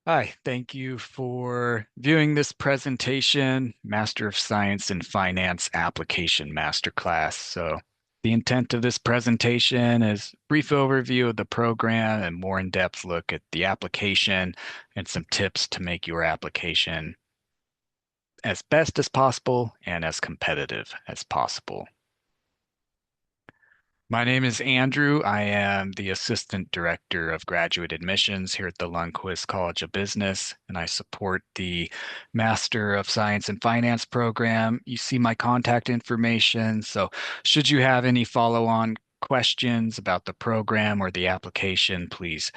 Hi, thank you for viewing this presentation, Master of Science in Finance Application Masterclass. So the intent of this presentation is a brief overview of the program and more in-depth look at the application and some tips to make your application as best as possible and as competitive as possible. My name is Andrew. I am the Assistant Director of Graduate Admissions here at the Lundquist College of Business, and I support the Master of Science in Finance program. You see my contact information, so should you have any follow-on questions about the program or the application, please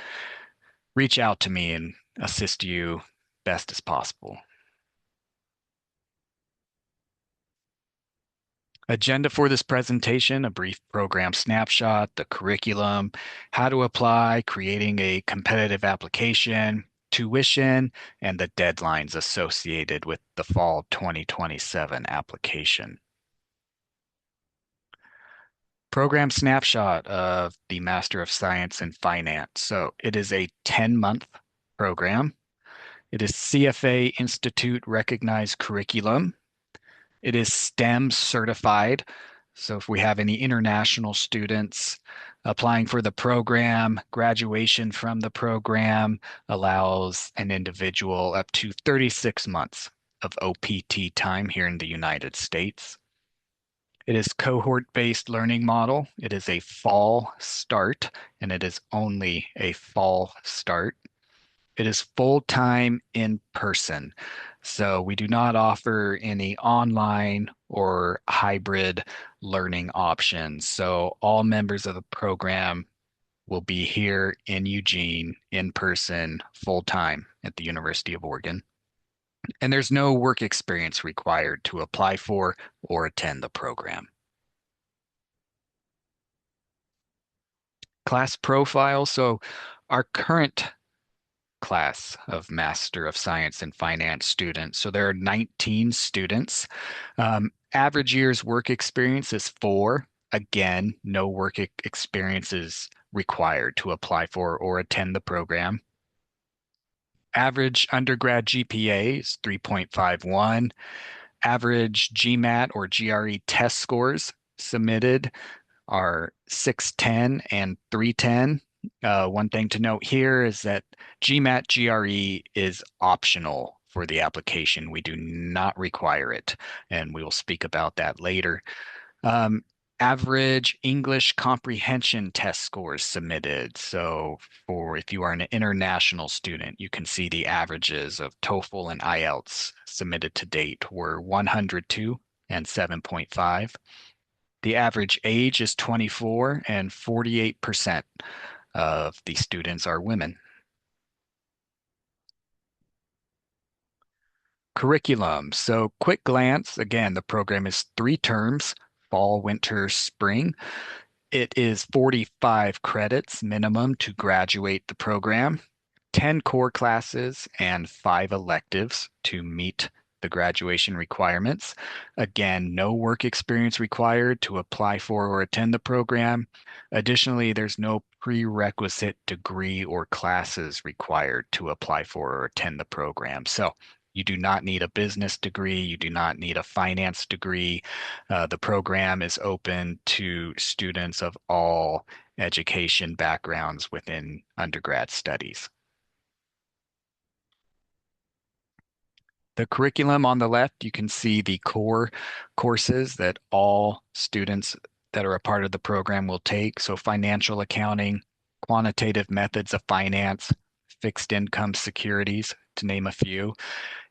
reach out to me and assist you best as possible. Agenda for this presentation, a brief program snapshot, the curriculum, how to apply, creating a competitive application, tuition, and the deadlines associated with the fall 2027 application. Program snapshot of the Master of Science in Finance. So it is a 10-month program. It is CFA Institute-recognized curriculum. It is STEM certified. So if we have any international students applying for the program, graduation from the program allows an individual up to 36 months of OPT time here in the United States. It is cohort-based learning model. It is a fall start, and it is only a fall start. It is full-time in person. So we do not offer any online or hybrid learning options. So all members of the program will be here in Eugene in person full-time at the University of Oregon. And there's no work experience required to apply for or attend the program. Class profile. So our current class of Master of Science in Finance students. So there are 19 students. Average year's work experience is 4. Again, no work experience is required to apply for or attend the program. Average undergrad GPA is 3.51. Average GMAT or GRE test scores submitted are 610 and 310. One thing to note here is that GMAT GRE is optional for the application. We do not require it, and we will speak about that later. Um, Average English comprehension test scores submitted. So for if you are an international student, you can see the averages of TOEFL and IELTS submitted to date were 102 and 7.5. The average age is 24 and 48% of the students are women. Curriculum. So quick glance, again, the program is 3 terms, fall, winter, spring. It is 45 credits minimum to graduate the program, 10 core classes and 5 electives to meet the graduation requirements. Again, no work experience required to apply for or attend the program. Additionally, there's no prerequisite degree or classes required to apply for or attend the program. So you do not need a business degree. You do not need a finance degree. The program is open to students of all education backgrounds within undergrad studies. The curriculum on the left, you can see the core courses that all students that are a part of the program will take. So financial accounting, quantitative methods of finance, fixed income securities, to name a few.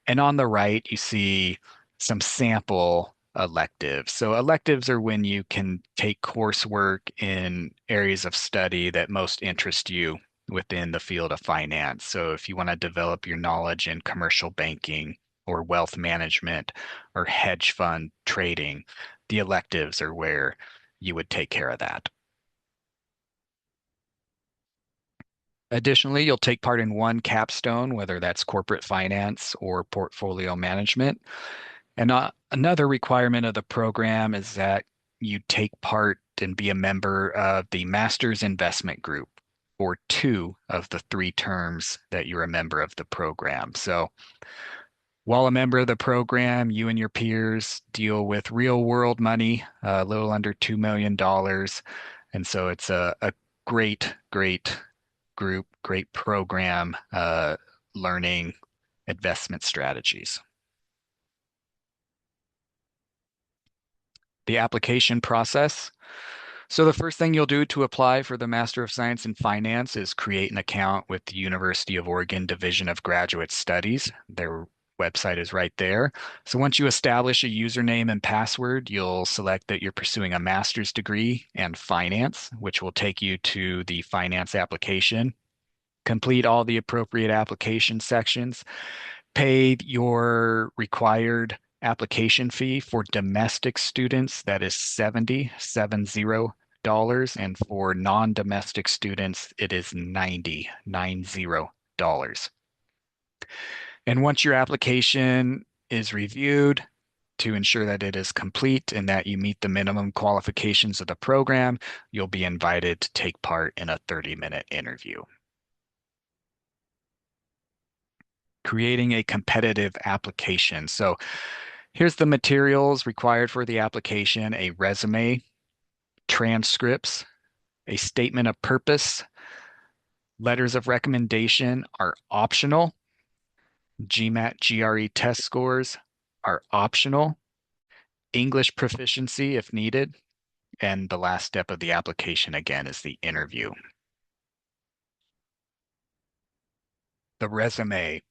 And on the right, you see some sample electives. So electives are when you can take coursework in areas of study that most interest you within the field of finance. So if you want to develop your knowledge in commercial banking or wealth management or hedge fund trading, the electives are where you would take care of that. Additionally, you'll take part in one capstone, whether that's corporate finance or portfolio management. And another requirement of the program is that you take part and be a member of the Masters Investment Group. for two of the three terms that you're a member of the program. So while a member of the program, you and your peers deal with real world money, a little under $2 million. And so it's a great group, great program, learning investment strategies. The application process. So the first thing you'll do to apply for the Master of Science in Finance is create an account with the University of Oregon Division of Graduate Studies. Their website is right there. So once you establish a username and password, you'll select that you're pursuing a master's degree and finance, which will take you to the finance application. Complete all the appropriate application sections, pay your required application fee for domestic students. That is $70 and for non-domestic students, it is $90 And once your application is reviewed to ensure that it is complete and that you meet the minimum qualifications of the program, you'll be invited to take part in a 30-minute interview. Creating a competitive application. So here's the materials required for the application: a resume, transcripts, a statement of purpose. Letters of recommendation are optional. GMAT GRE test scores are optional. English proficiency if needed. And the last step of the application, again, is the interview. The resume.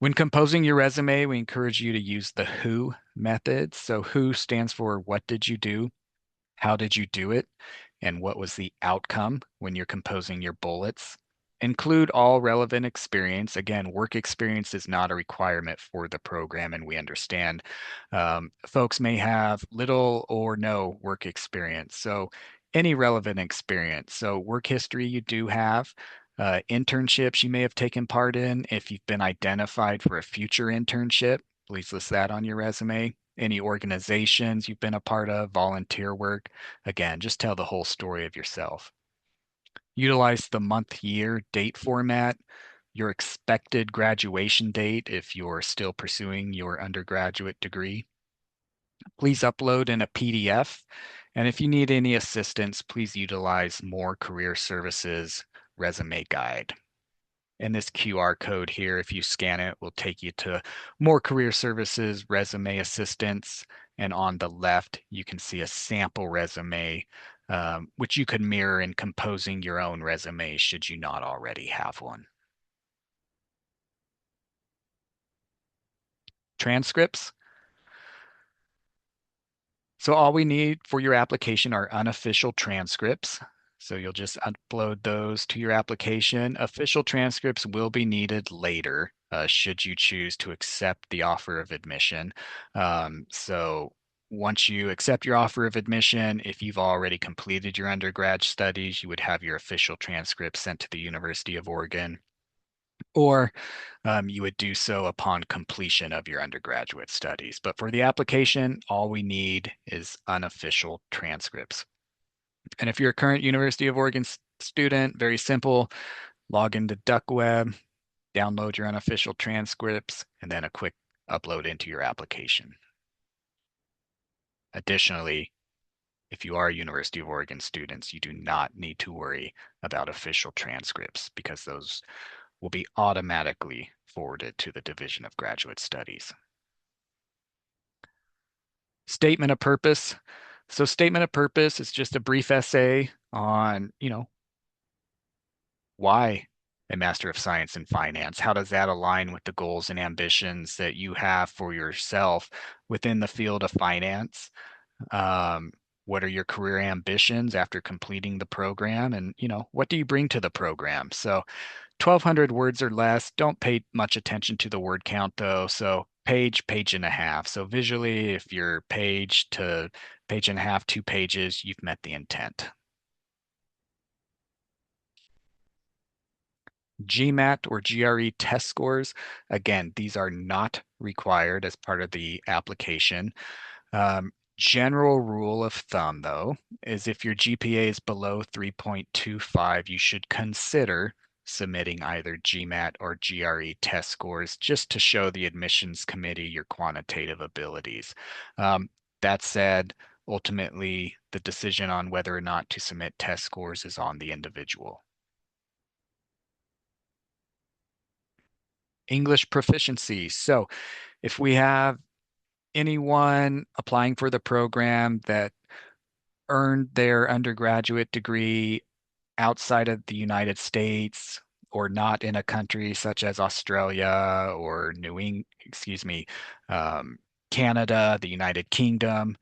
When composing your resume, we encourage you to use the who method. So who stands for what did you do? How did you do it? And what was the outcome when you're composing your bullets? Include all relevant experience. Again, work experience is not a requirement for the program, and we understand folks may have little or no work experience. So any relevant experience. So work history you do have. Internships you may have taken part in. If you've been identified for a future internship, please list that on your resume. Any organizations you've been a part of, volunteer work. Again, just tell the whole story of yourself. Utilize the month, year, date format, your expected graduation date if you're still pursuing your undergraduate degree. Please upload in a PDF. And if you need any assistance, please utilize More Career Services resume guide. And this QR code here, if you scan it, will take you to More Career Services resume assistance. And on the left, you can see a sample resume, which you could mirror in composing your own resume should you not already have one. Transcripts. So all we need for your application are unofficial transcripts. So you'll just upload those to your application. Official transcripts will be needed later, should you choose to accept the offer of admission. So once you accept your offer of admission, if you've already completed your undergrad studies, you would have your official transcripts sent to the University of Oregon, or you would do so upon completion of your undergraduate studies. But for the application, all we need is unofficial transcripts. And if you're a current University of Oregon student, very simple, log into DuckWeb, download your unofficial transcripts, and then a quick upload into your application. Additionally, if you are University of Oregon students, you do not need to worry about official transcripts because those will be automatically forwarded to the Division of Graduate Studies. Statement of purpose. So statement of purpose is just a brief essay on, why a Master of Science in Finance. How does that align with the goals and ambitions that you have for yourself within the field of finance? What are your career ambitions after completing the program? And, what do you bring to the program? So 1,200 words or less. Don't pay much attention to the word count though. So page and a half. So visually, if you're page to page and a half, 2 pages, you've met the intent. GMAT or GRE test scores. Again, these are not required as part of the application. General rule of thumb, though, is if your GPA is below 3.25, you should consider submitting either GMAT or GRE test scores just to show the admissions committee your quantitative abilities. Um, that said, ultimately, the decision on whether or not to submit test scores is on the individual. English proficiency. So if we have anyone applying for the program that earned their undergraduate degree outside of the United States or not in a country such as Australia or excuse me, um, Canada, the United Kingdom,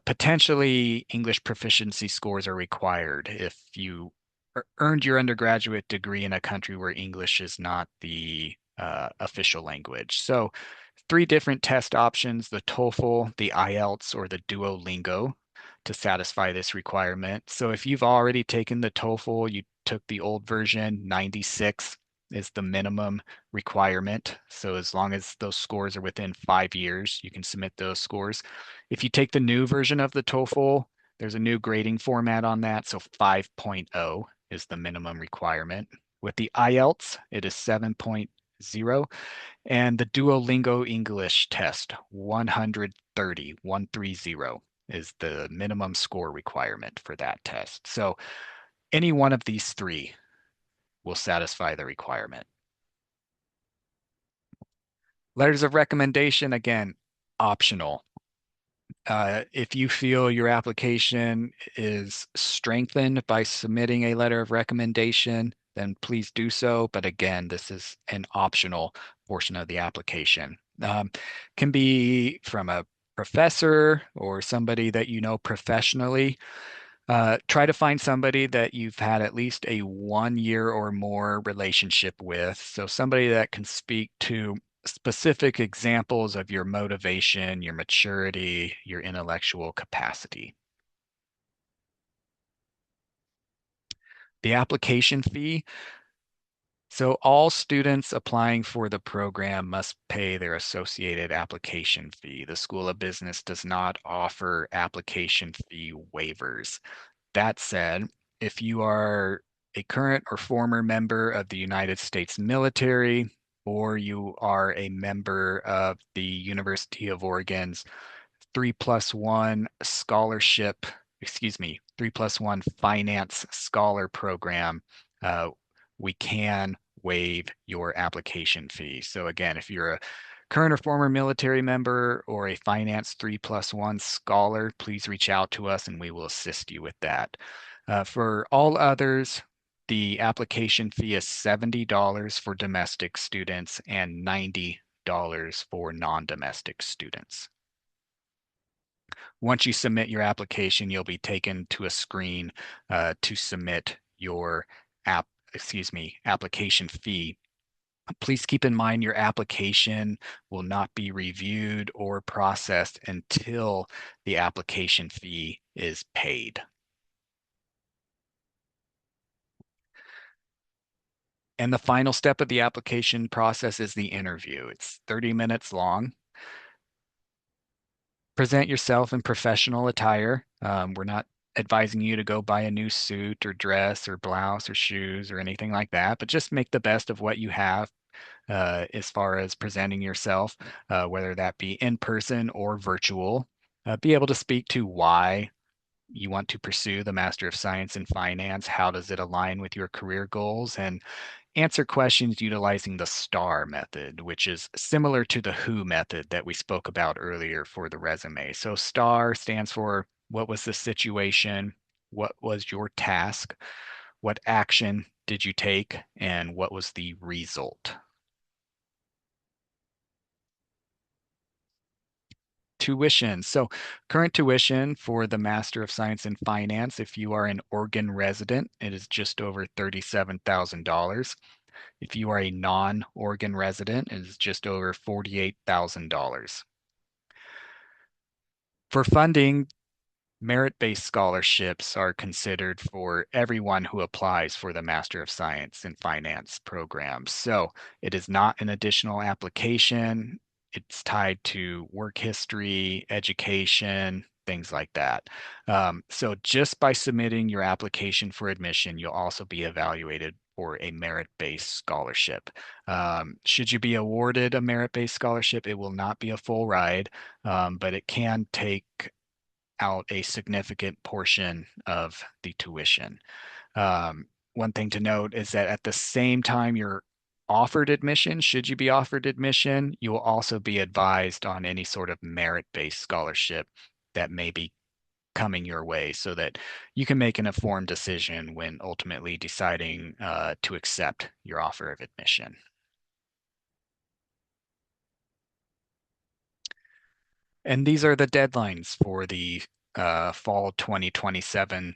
potentially English proficiency scores are required if you earned your undergraduate degree in a country where English is not the official language. So three different test options, the TOEFL, the IELTS, or the Duolingo to satisfy this requirement. So if you've already taken the TOEFL, you took the old version, 96 is the minimum requirement. So as long as those scores are within 5 years, you can submit those scores. If you take the new version of the TOEFL, there's a new grading format on that. So 5.0 is the minimum requirement. With the IELTS, it is 7.0. And the Duolingo English test, 130 is the minimum score requirement for that test. So any one of these three will satisfy the requirement. Letters of recommendation, again, optional. If you feel your application is strengthened by submitting a letter of recommendation, then please do so. But again, this is an optional portion of the application. Can be from a professor or somebody that you know professionally. Try to find somebody that you've had at least a 1 year or more relationship with. So somebody that can speak to specific examples of your motivation, your maturity, your intellectual capacity. The application fee. So all students applying for the program must pay their associated application fee. The School of Business does not offer application fee waivers. That said, if you are a current or former member of the United States military, or you are a member of the University of Oregon's 3+1 scholarship, excuse me, 3+1 finance scholar program, uh, we can waive your application fee. So again, if you're a current or former military member or a finance 3+1 scholar, please reach out to us and we will assist you with that. For all others, the application fee is $70 for domestic students and $90 for non-domestic students. Once you submit your application, you'll be taken to a screen to submit your application fee. Please keep in mind your application will not be reviewed or processed until the application fee is paid. And the final step of the application process is the interview. It's 30 minutes long. Present yourself in professional attire. We're not advising you to go buy a new suit or dress or blouse or shoes or anything like that, but just make the best of what you have as far as presenting yourself, whether that be in person or virtual. Be able to speak to why you want to pursue the Master of Science in Finance. How does it align with your career goals? And answer questions utilizing the STAR method, which is similar to the WHO method that we spoke about earlier for the resume. So STAR stands for what was the situation? What was your task? What action did you take? And what was the result? Tuition. So current tuition for the Master of Science in Finance, if you are an Oregon resident, it is just over $37,000. If you are a non-Oregon resident, it is just over $48,000. For funding, merit-based scholarships are considered for everyone who applies for the Master of Science in Finance program. So it is not an additional application. it's tied to work history, education, things like that. So just by submitting your application for admission, you'll also be evaluated for a merit-based scholarship. Should you be awarded a merit-based scholarship, it will not be a full ride, but it can take out a significant portion of the tuition. One thing to note is that at the same time you're offered admission, should you be offered admission, you will also be advised on any sort of merit-based scholarship that may be coming your way so that you can make an informed decision when ultimately deciding to accept your offer of admission. And these are the deadlines for the fall 2027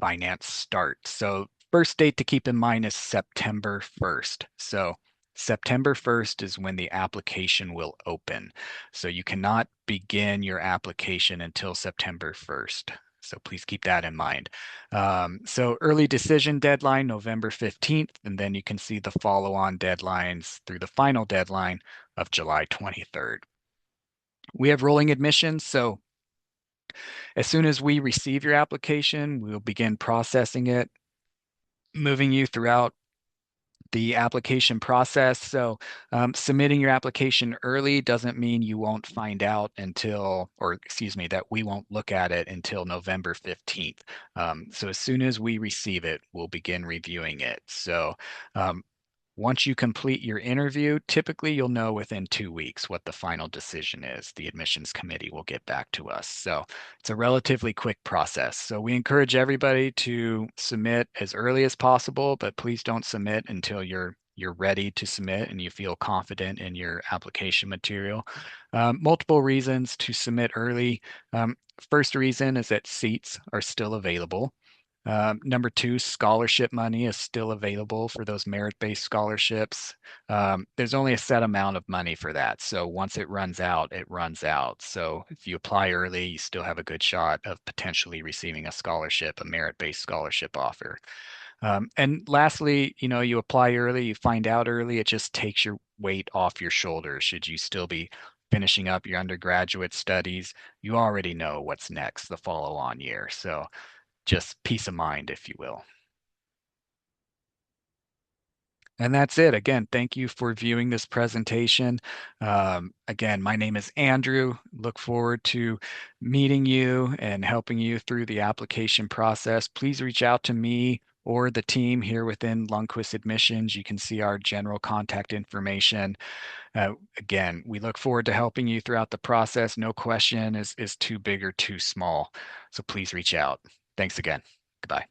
finance start. So first date to keep in mind is September 1st. So September 1st is when the application will open. So you cannot begin your application until September 1st. So please keep that in mind. So early decision deadline, November 15th, and then you can see the follow-on deadlines through the final deadline of July 23rd. We have rolling admissions, so as soon as we receive your application, we will begin processing it, moving you throughout the application process. So, submitting your application early doesn't mean you won't find out until, or excuse me, that we won't look at it until November 15th. So, as soon as we receive it, we'll begin reviewing it. So, um, once you complete your interview, typically you'll know within 2 weeks what the final decision is. The admissions committee will get back to us. So it's a relatively quick process. So we encourage everybody to submit as early as possible, but please don't submit until you're ready to submit and you feel confident in your application material. Multiple reasons to submit early. First reason is that seats are still available. Number two, scholarship money is still available for those merit-based scholarships. There's only a set amount of money for that. So once it runs out, it runs out. So if you apply early, you still have a good shot of potentially receiving a scholarship, a merit-based scholarship offer. And lastly, you apply early, you find out early, it just takes your weight off your shoulders. Should you still be finishing up your undergraduate studies, you already know what's next the follow-on year. So just peace of mind, if you will. And that's it. Again, thank you for viewing this presentation. Again, my name is Andrew. Look forward to meeting you and helping you through the application process. Please reach out to me or the team here within Lundquist Admissions. You can see our general contact information. Again, we look forward to helping you throughout the process. No question is too big or too small. So please reach out. Thanks again. Goodbye.